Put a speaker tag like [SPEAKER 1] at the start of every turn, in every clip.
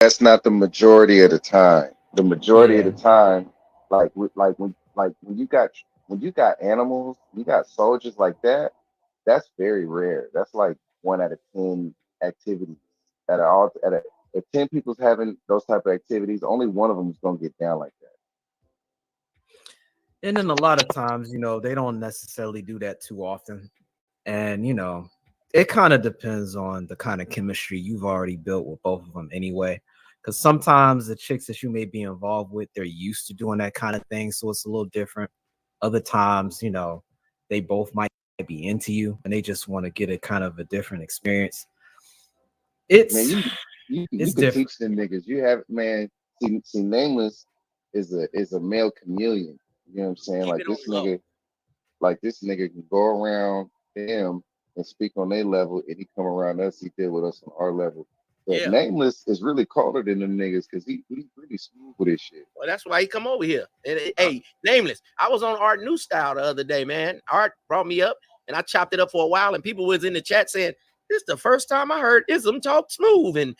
[SPEAKER 1] that's not the majority of the time. The majority of
[SPEAKER 2] Yeah.
[SPEAKER 1] the time, when you got animals, you got soldiers like that. That's very rare. That's like 1 out of 10 activities that are all at a. If 10 people's having those type of activities, only one of them is gonna get down like that.
[SPEAKER 2] And then a lot of times, they don't necessarily do that too often. And, it kind of depends on the kind of chemistry you've already built with both of them anyway. Because sometimes the chicks that you may be involved with, they're used to doing that kind of thing. So it's a little different. Other times, they both might be into you and they just want to get a kind of a different experience.
[SPEAKER 1] Man,
[SPEAKER 2] It's
[SPEAKER 1] you
[SPEAKER 2] it's
[SPEAKER 1] could
[SPEAKER 2] different.
[SPEAKER 1] teach them niggas. You have man. See, nameless is a male chameleon. You know what I'm saying?
[SPEAKER 3] Keep it on the low.
[SPEAKER 1] Like this nigga can go around them and speak on their level, and he come around us. He deal with us on our level. But
[SPEAKER 3] Yeah.
[SPEAKER 1] nameless is really colder than them niggas because he really smooth with his shit.
[SPEAKER 3] Well, that's why he come over here. And hey, nameless. I was on Art New Style the other day, man. Art brought me up, and I chopped it up for a while, and people was in the chat saying, "This is the first time I heard Ism talk smooth." And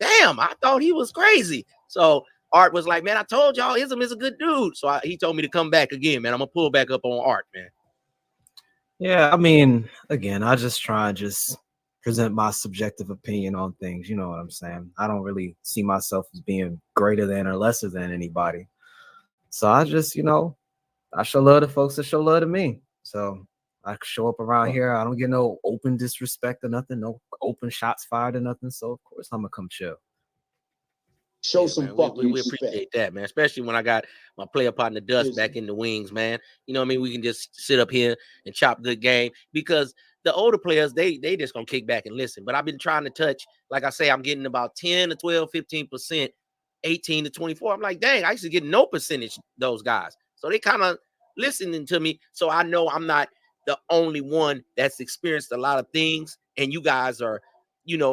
[SPEAKER 3] damn, I thought he was crazy. So Art was like, "Man, I told y'all Ism is a good dude." So he told me to come back again, man. I'm gonna pull back up on Art, man.
[SPEAKER 2] Yeah, I mean, again, I just try and just present my subjective opinion on things. You know what I'm saying? I don't really see myself as being greater than or lesser than anybody. So I just, I show love to folks that show love to me. So I show up around
[SPEAKER 1] Huh.
[SPEAKER 2] here. I don't get no open disrespect or nothing, no open shots fired or nothing. So of course I'm gonna come chill.
[SPEAKER 4] Show
[SPEAKER 3] Yeah,
[SPEAKER 4] some
[SPEAKER 3] man, we
[SPEAKER 4] fucking respect.
[SPEAKER 3] appreciate that, man. Especially when I got my player partner Dust back in the wings, man. You know what I mean? We can just sit up here and chop the game because the older players, they just gonna kick back and listen. But I've been trying to touch, like I say, I'm getting about 10 to 12, 15%, 18 to 24. I'm like, dang, I used to get no percentage those guys. So they kind of listening to me. So I know I'm not the only one that's experienced a lot of things. And you guys are,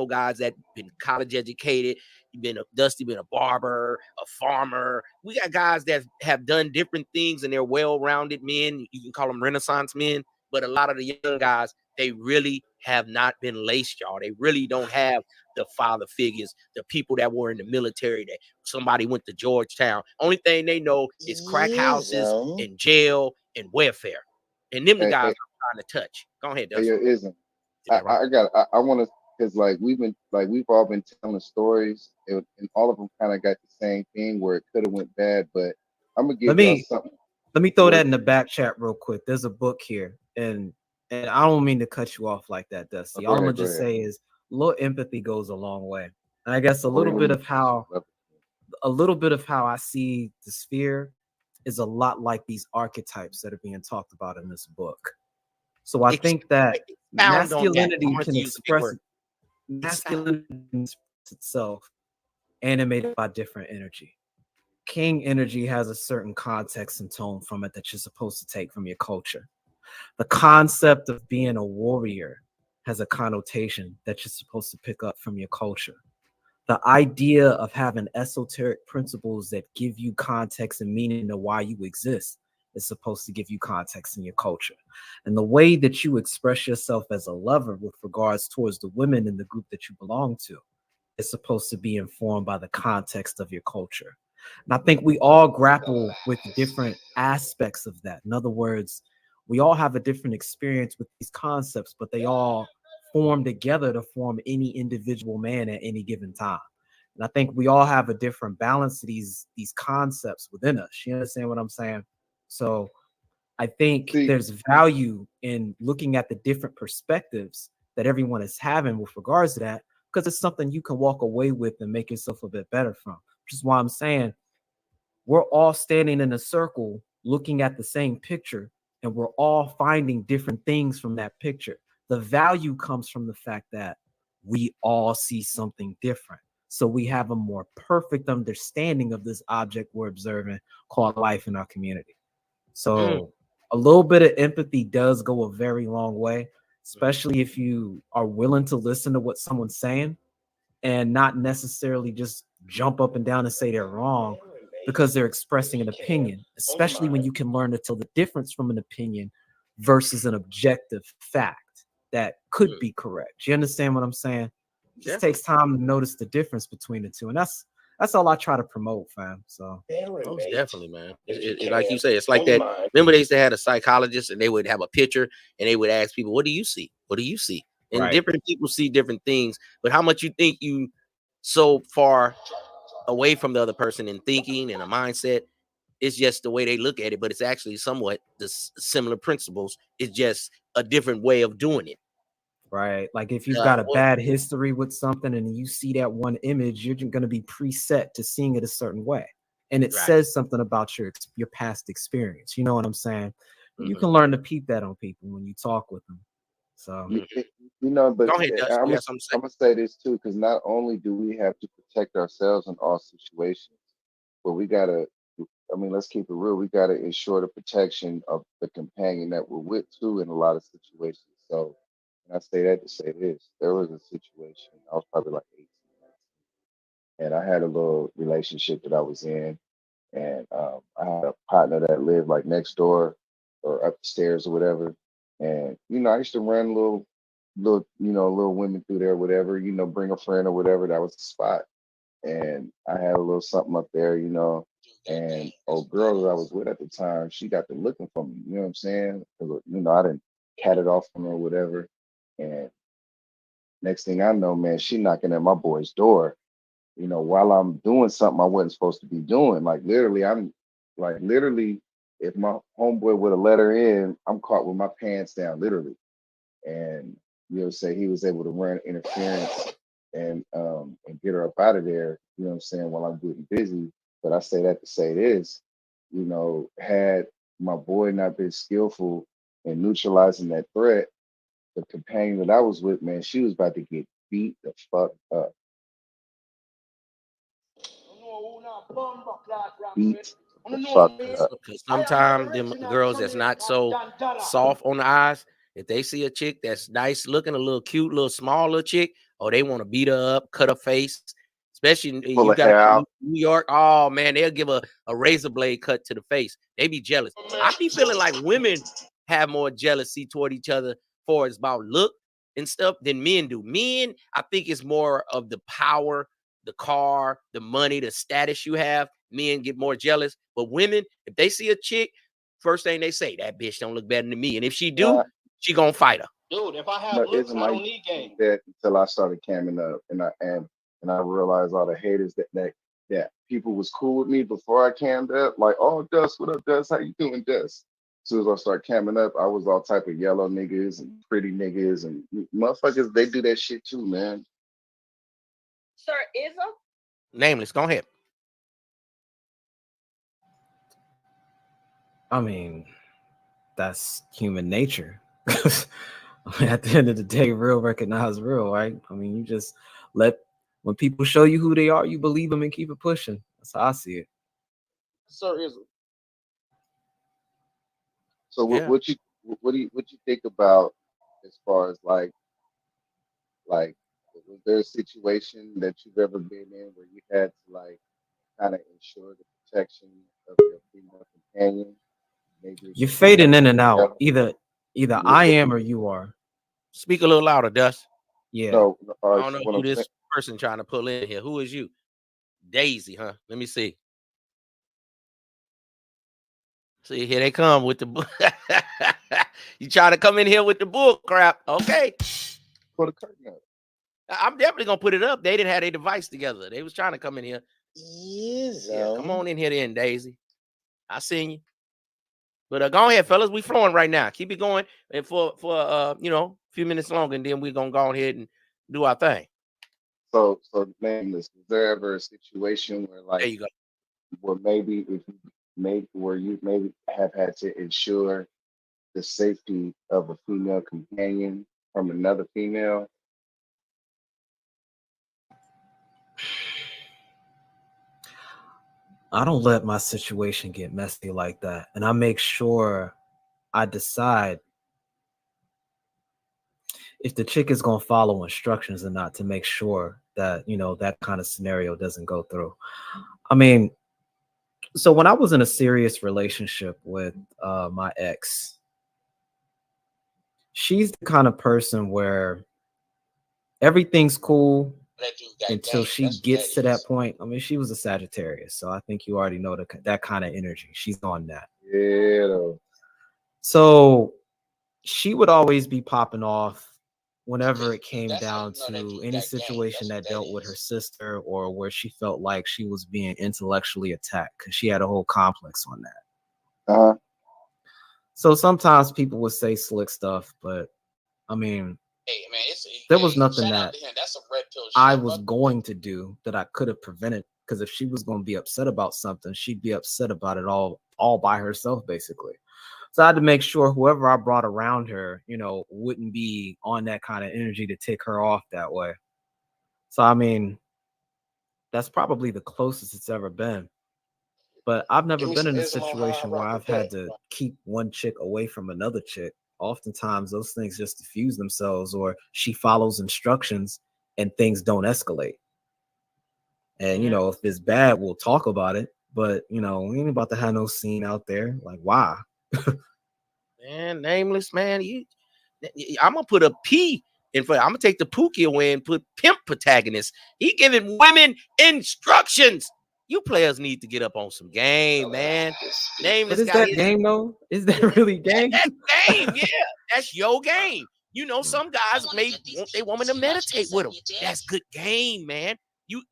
[SPEAKER 3] guys that been college educated. You've been Dusty, been a barber, a farmer. We got guys that have done different things and they're well-rounded men. You can call them Renaissance men, but a lot of the young guys, they really have not been laced, y'all. They really don't have the father figures, the people that were in the military, that somebody went to Georgetown. Only thing they know is crack
[SPEAKER 4] Yes,
[SPEAKER 3] houses
[SPEAKER 4] yo.
[SPEAKER 3] and jail and welfare. And them the
[SPEAKER 1] Hey,
[SPEAKER 3] guys
[SPEAKER 1] hey,
[SPEAKER 3] I'm trying to touch. Go ahead,
[SPEAKER 1] hey,
[SPEAKER 3] Dusty.
[SPEAKER 1] yo, isn't
[SPEAKER 3] Is that right?
[SPEAKER 1] I want to because we've all been telling stories and all of them kind of got the same thing where it could have went bad, but I'm gonna
[SPEAKER 2] Let
[SPEAKER 1] give y'all
[SPEAKER 2] me
[SPEAKER 1] something.
[SPEAKER 2] let me throw
[SPEAKER 1] Where
[SPEAKER 2] that in the back chat real quick. There's a book here, and I don't mean to cut you off like that, Dusty.
[SPEAKER 1] go
[SPEAKER 2] All I'm gonna
[SPEAKER 1] ahead, go
[SPEAKER 2] just
[SPEAKER 1] ahead.
[SPEAKER 2] say is a little empathy goes a long way. And I guess
[SPEAKER 1] Or even
[SPEAKER 2] a little bit of how I see the sphere is a lot like these archetypes that are being talked about in this book. So I think that
[SPEAKER 3] Expound on that. I
[SPEAKER 2] masculinity
[SPEAKER 3] want
[SPEAKER 2] can
[SPEAKER 3] to use the big
[SPEAKER 2] express
[SPEAKER 3] word. Expound.
[SPEAKER 2] masculinity can express itself animated by different energy. King energy has a certain context and tone from it that you're supposed to take from your culture. The concept of being a warrior has a connotation that you're supposed to pick up from your culture. The idea of having esoteric principles that give you context and meaning to why you exist is supposed to give you context in your culture. And the way that you express yourself as a lover with regards towards the women in the group that you belong to is supposed to be informed by the context of your culture. And I think we all grapple with different aspects of that. In other words, we all have a different experience with these concepts, but they all form together to form any individual man at any given time. And I think we all have a different balance to these concepts within us. You understand what I'm saying? So I think
[SPEAKER 1] see,
[SPEAKER 2] there's value in looking at the different perspectives that everyone is having with regards to that, because it's something you can walk away with and make yourself a bit better from. Which is why I'm saying we're all standing in a circle looking at the same picture, and we're all finding different things from that picture. The value comes from the fact that we all see something different. So we have a more perfect understanding of this object we're observing called life in our community.
[SPEAKER 3] Mm.
[SPEAKER 2] So a little bit of empathy does go a very long way, especially if you are willing to listen to what someone's saying and not necessarily just jump up and down and say they're wrong because they're expressing an opinion, especially when you can learn to tell the difference from an opinion versus an objective fact that could
[SPEAKER 3] Mm.
[SPEAKER 2] be correct. You understand what I'm saying? It just takes time to notice the difference between the two, and that's all I try to promote, fam. So
[SPEAKER 3] most definitely, man. Like you say, it's like that. Remember, they used to have a psychologist, and they would have a picture, and they would ask people, "What do you see? What do you see?" And
[SPEAKER 2] right.
[SPEAKER 3] different people see different things. But how much you think you so far away from the other person in thinking and a mindset? It's just the way they look at it, but it's actually somewhat the similar principles. It's just a different way of doing it.
[SPEAKER 2] Right. Like if you've got a bad history with something and you see that one image, you're going to be preset to seeing it a certain way. And it says something about your past experience. You know what I'm saying? You can learn to peep that on people when you talk with them. So,
[SPEAKER 1] you know, but
[SPEAKER 3] Go ahead, Dust.
[SPEAKER 1] I'm
[SPEAKER 3] You
[SPEAKER 1] gonna
[SPEAKER 3] got something to say?
[SPEAKER 1] I'm gonna say this too, because not only do we have to protect ourselves in all situations, but we gotta. I mean, let's keep it real. We gotta ensure the protection of the companion that we're with too in a lot of situations. So, and I say that to say this: there was a situation. I was probably like 18, 19, and I had a little relationship that I was in, and I had a partner that lived like next door or upstairs or whatever. And I used to run little women through there, whatever. Bring a friend or whatever. That was the spot. And I had a little something up there. And old girl that I was with at the time, she got to looking for me. You know what I'm saying? 'Cause, I didn't cat it off on her or whatever. And next thing I know, man, she knocking at my boy's door, while I'm doing something I wasn't supposed to be doing. Literally, if my homeboy would have let her in, I'm caught with my pants down, literally. And say he was able to run interference and get her up out of there, what I'm saying, while I'm getting busy. But I say that to say this, had my boy not been skillful in neutralizing that threat, the companion that I was with, man, she was about to get beat the fuck up. Beat the fuck up.
[SPEAKER 3] Because sometimes them girls that's not so soft on the eyes, if they see a chick that's nice looking, a little cute, little small little chick, or they want to beat her up, cut her face. Especially
[SPEAKER 1] Pull
[SPEAKER 3] you
[SPEAKER 1] a
[SPEAKER 3] got
[SPEAKER 1] hair out.
[SPEAKER 3] New York. Oh man, they'll give a razor blade cut to the face. They be jealous. I be feeling like women have more jealousy toward each other for it's about look and stuff than men do. Men, I think it's more of the power, the car, the money, the status you have. Men get more jealous. But women, if they see a chick, first thing they say, that bitch don't look better than me. And if she do, she gonna fight her.
[SPEAKER 4] Dude, if I have looks, I don't need game.
[SPEAKER 1] That until I started camming up, and I realized all the haters that people was cool with me before I cammed up. Like, oh, Dust, what up, Dust? How you doing, Dust? As soon as I start camming up, I was all type of yellow niggas and pretty niggas and motherfuckers. They do that shit too, man.
[SPEAKER 5] Sir Ism?
[SPEAKER 3] Nameless, go ahead.
[SPEAKER 2] I mean, that's human nature. At the end of the day, real recognize real, right? I mean, you just when people show you who they are, you believe them and keep it pushing. That's how I see it.
[SPEAKER 4] Sir Ism.
[SPEAKER 1] So what you think about as far as like was there a situation that you've ever been in where you had to like kind of ensure the protection of your female companion? Maybe
[SPEAKER 2] You're
[SPEAKER 1] you got
[SPEAKER 2] fading in and out.
[SPEAKER 1] together.
[SPEAKER 2] Either I am or you are.
[SPEAKER 3] Speak a little louder, Dust.
[SPEAKER 2] Yeah.
[SPEAKER 1] No,
[SPEAKER 3] I don't know
[SPEAKER 1] what
[SPEAKER 3] who
[SPEAKER 1] I'm saying.
[SPEAKER 3] this person trying to pull in here. Who is you? Daisy, huh? Let me see. See, here they come with the bull. You try to come in here with the bull crap. Okay.
[SPEAKER 1] Pull the curtain up.
[SPEAKER 3] I'm definitely gonna put it up. They didn't have their device together. They was trying to come in here. Yeah, come on in here then, Daisy. I seen you. But go ahead, fellas. We flowing right now. Keep it going. And for a few minutes longer, and then we're gonna go ahead and do our thing.
[SPEAKER 1] So nameless. Was there ever a situation where
[SPEAKER 3] There
[SPEAKER 1] like
[SPEAKER 3] you go.
[SPEAKER 1] where maybe if you where you maybe have had to ensure the safety of a female companion from another female?
[SPEAKER 2] I don't let my situation get messy like that. And I make sure I decide if the chick is going to follow instructions or not to make sure that, that kind of scenario doesn't go through. I mean, so when I was in a serious relationship with my ex, she's the kind of person where everything's cool
[SPEAKER 6] That dude got
[SPEAKER 2] until
[SPEAKER 6] game.
[SPEAKER 2] she
[SPEAKER 6] That's what
[SPEAKER 2] gets
[SPEAKER 6] that
[SPEAKER 2] to that
[SPEAKER 6] is.
[SPEAKER 2] point. I mean, she was a Sagittarius, so I think you already know that kind of energy. She's on that.
[SPEAKER 1] Yeah, though.
[SPEAKER 2] So she would always be popping off whenever it came
[SPEAKER 6] That's how
[SPEAKER 2] down
[SPEAKER 6] you know that
[SPEAKER 2] to
[SPEAKER 6] dude
[SPEAKER 2] any
[SPEAKER 6] got game.
[SPEAKER 2] situation
[SPEAKER 6] That's what
[SPEAKER 2] that
[SPEAKER 6] that
[SPEAKER 2] dealt with her
[SPEAKER 6] is.
[SPEAKER 2] sister or where she felt like she was being intellectually attacked because she had a whole complex on that.
[SPEAKER 1] Uh-huh.
[SPEAKER 2] So sometimes people would say slick stuff, but I mean,
[SPEAKER 6] Hey man,
[SPEAKER 2] there was nothing
[SPEAKER 6] shout out
[SPEAKER 2] that
[SPEAKER 6] to him. That's some red pill
[SPEAKER 2] I
[SPEAKER 6] shit.
[SPEAKER 2] was
[SPEAKER 6] Fuck
[SPEAKER 2] going to do that I could have prevented. Because if she was going to be upset about something, she'd be upset about it all by herself, basically. So I had to make sure whoever I brought around her, wouldn't be on that kind of energy to take her off that way. So I mean, that's probably the closest it's ever been. But I've never
[SPEAKER 6] give me
[SPEAKER 2] been
[SPEAKER 6] some
[SPEAKER 2] in a
[SPEAKER 6] Islam on how I
[SPEAKER 2] situation where
[SPEAKER 6] rock
[SPEAKER 2] I've
[SPEAKER 6] with that.
[SPEAKER 2] had to keep one chick away from another chick. Oftentimes those things just diffuse themselves, or she follows instructions and things don't escalate. And if it's bad, we'll talk about it. But we ain't about to have no scene out there. Like, why?
[SPEAKER 3] Man, nameless man. I'm gonna put a P in front. I'm gonna take the Pookie away and put pimp protagonist. He giving women instructions. You players need to get up on some game, man.
[SPEAKER 2] But
[SPEAKER 3] Nameless
[SPEAKER 2] is
[SPEAKER 3] got
[SPEAKER 2] that
[SPEAKER 3] his
[SPEAKER 2] game though? Is that really game?
[SPEAKER 3] that's game, yeah. That's your game. Some guys may want their woman to meditate with them. That's good game, man.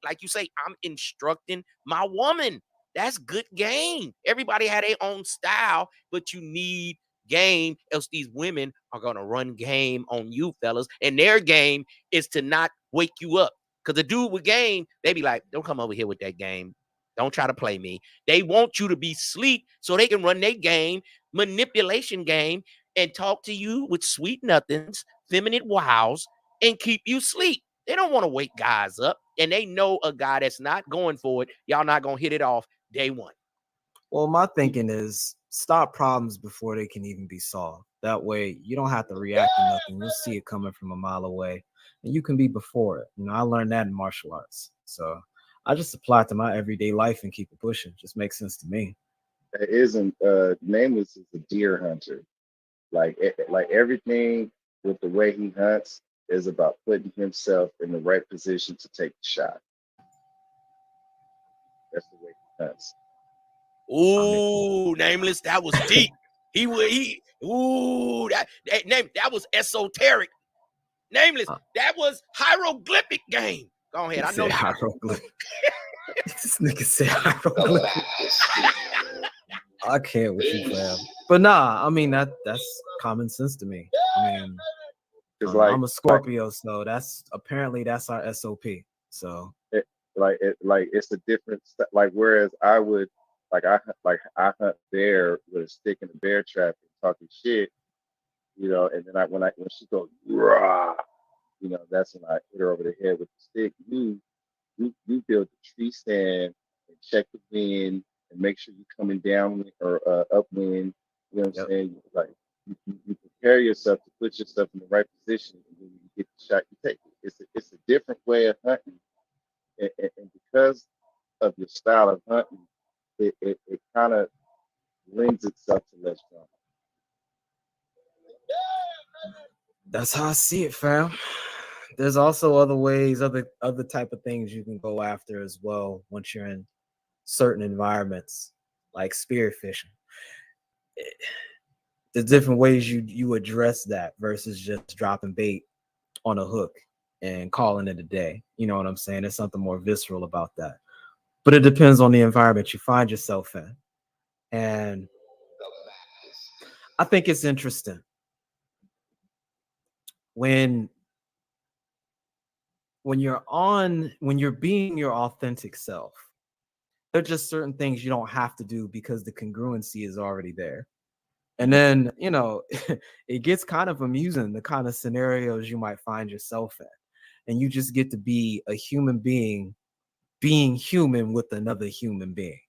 [SPEAKER 3] Like you say, I'm instructing my woman. That's good game. Everybody had their own style, but you need game, else these women are gonna run game on you, fellas. And their game is to not wake you up. Because the dude with game, they be like, don't come over here with that game. Don't try to play me. They want you to be sleep so they can run their game, manipulation game, and talk to you with sweet nothings, feminine wows, and keep you sleep. They don't want to wake guys up, and they know a guy that's not going for it. Y'all not gonna hit it off day one.
[SPEAKER 2] Well, my thinking is stop problems before they can even be solved. That way, you don't have to react to nothing. You'll see it coming from a mile away, and you can be before it. I learned that in martial arts. So I just apply it to my everyday life and keep it pushing. Just makes sense to me.
[SPEAKER 1] It isn't Nameless is a deer hunter. Like everything with the way he hunts is about putting himself in the right position to take the shot. That's the way he hunts.
[SPEAKER 3] Ooh, nameless. That was deep. Ooh, that was esoteric. Nameless. That was hieroglyphic game. Go ahead. I know
[SPEAKER 2] hieroglyphic. This nigga said hieroglyphic. I can't with you, fam. But nah, I mean that's common sense to me. I mean, I'm a Scorpio, so that's our SOP. So
[SPEAKER 1] it's a different like whereas I would I hunt bear with a stick in a bear trap and talking shit, and then when she goes rah, that's when I hit her over the head with the stick. You build the tree stand and check the wind and make sure you're coming down or upwind. You know what I'm saying? Like you prepare yourself to put yourself in the right position, and then you get the shot, you take it. It's a different way of hunting, and because of your style of hunting, it kind of lends itself to less drama.
[SPEAKER 2] That's how I see it, fam. There's also other ways, other type of things you can go after as well once you're in certain environments, like spear fishing. There's different ways you address that versus just dropping bait on a hook and calling it a day. You know what I'm saying? There's something more visceral about that. But it depends on the environment you find yourself in. And I think it's interesting when you're being your authentic self, there are just certain things you don't have to do because the congruency is already there. And then, it gets kind of amusing, the kind of scenarios you might find yourself in. And you just get to be a human being human with another human being.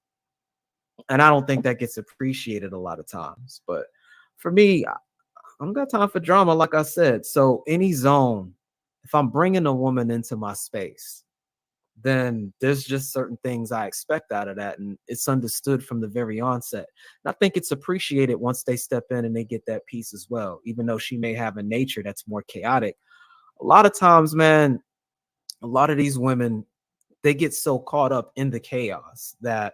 [SPEAKER 2] And I don't think that gets appreciated a lot of times. But for me, I don't got time for drama, like I said. So any zone, if I'm bringing a woman into my space, then there's just certain things I expect out of that. And it's understood from the very onset. And I think it's appreciated once they step in and they get that piece as well. Even though she may have a nature that's more chaotic, A lot of times, man, a lot of these women, they get so caught up in the chaos that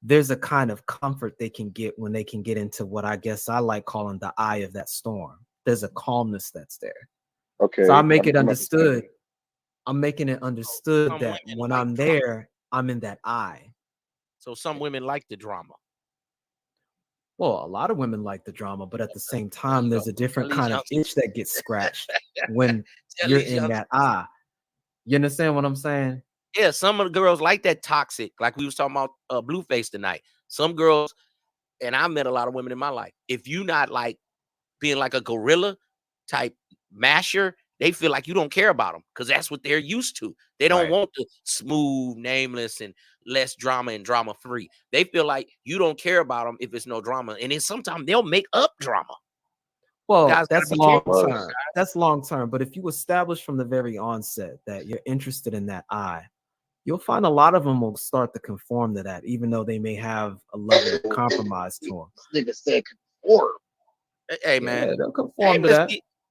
[SPEAKER 2] there's a kind of comfort they can get when they can get into what I guess I like calling the eye of that storm. There's a calmness that's there.
[SPEAKER 1] Okay,
[SPEAKER 2] So I make it
[SPEAKER 1] I'm
[SPEAKER 2] understood. I'm making it understood
[SPEAKER 3] Some
[SPEAKER 2] that
[SPEAKER 3] women
[SPEAKER 2] when
[SPEAKER 3] like
[SPEAKER 2] I'm
[SPEAKER 3] drama.
[SPEAKER 2] there, I'm in that eye.
[SPEAKER 3] So some women like the drama.
[SPEAKER 2] Well, a lot of women like the drama, but at the same
[SPEAKER 3] There you
[SPEAKER 2] time,
[SPEAKER 3] go.
[SPEAKER 2] there's a different
[SPEAKER 3] Tell these
[SPEAKER 2] kind of
[SPEAKER 3] youngsters.
[SPEAKER 2] itch that gets scratched when
[SPEAKER 3] Tell
[SPEAKER 2] you're
[SPEAKER 3] these
[SPEAKER 2] in
[SPEAKER 3] youngsters.
[SPEAKER 2] that eye. You understand what I'm saying?
[SPEAKER 3] Yeah, some of the girls like that toxic, like we was talking about Blueface tonight. Some girls, and I met a lot of women in my life. If you not like being like a gorilla type masher, they feel like you don't care about them because that's what they're used to. They don't
[SPEAKER 2] Right.
[SPEAKER 3] want the smooth, nameless, and less drama and drama free. They feel like you don't care about them if it's no drama. And then sometimes they'll make up drama.
[SPEAKER 2] Well,
[SPEAKER 3] Guys gotta
[SPEAKER 2] that's
[SPEAKER 3] be
[SPEAKER 2] long
[SPEAKER 3] careful.
[SPEAKER 2] term. That's long term. But if you establish from the very onset that you're interested in that eye, you'll find a lot of them will start to conform to that, even though they may have a level of compromise to them.
[SPEAKER 1] This nigga said conform.
[SPEAKER 3] Hey man,
[SPEAKER 2] Yeah, they'll conform to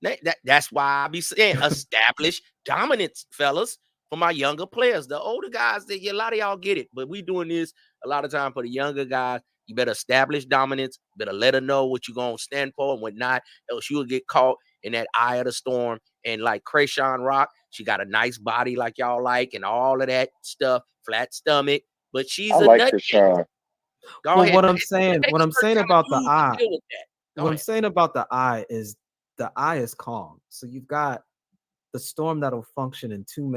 [SPEAKER 2] that.
[SPEAKER 3] That's why I be saying establish dominance, fellas, for my younger players. The older guys, a lot of y'all get it, but we doing this a lot of time for the younger guys. You better establish dominance, better let her know what you're gonna stand for and what not, else you will get caught in that eye of the storm. And like Krayshawn Rock, she got a nice body like y'all like, and all of that stuff, flat stomach, but she's
[SPEAKER 1] I
[SPEAKER 3] a
[SPEAKER 1] like
[SPEAKER 3] nut.
[SPEAKER 1] Krishan.
[SPEAKER 3] Go
[SPEAKER 2] Well,
[SPEAKER 3] ahead.
[SPEAKER 2] what I'm
[SPEAKER 3] It
[SPEAKER 2] saying,
[SPEAKER 3] takes
[SPEAKER 2] what I'm
[SPEAKER 3] a certain
[SPEAKER 2] saying
[SPEAKER 3] kind of
[SPEAKER 2] about the
[SPEAKER 3] dude
[SPEAKER 2] eye,
[SPEAKER 3] to deal with that. Go
[SPEAKER 2] what I'm
[SPEAKER 3] ahead.
[SPEAKER 2] saying about the eye is the eye is calm. So you've got the storm that'll function in two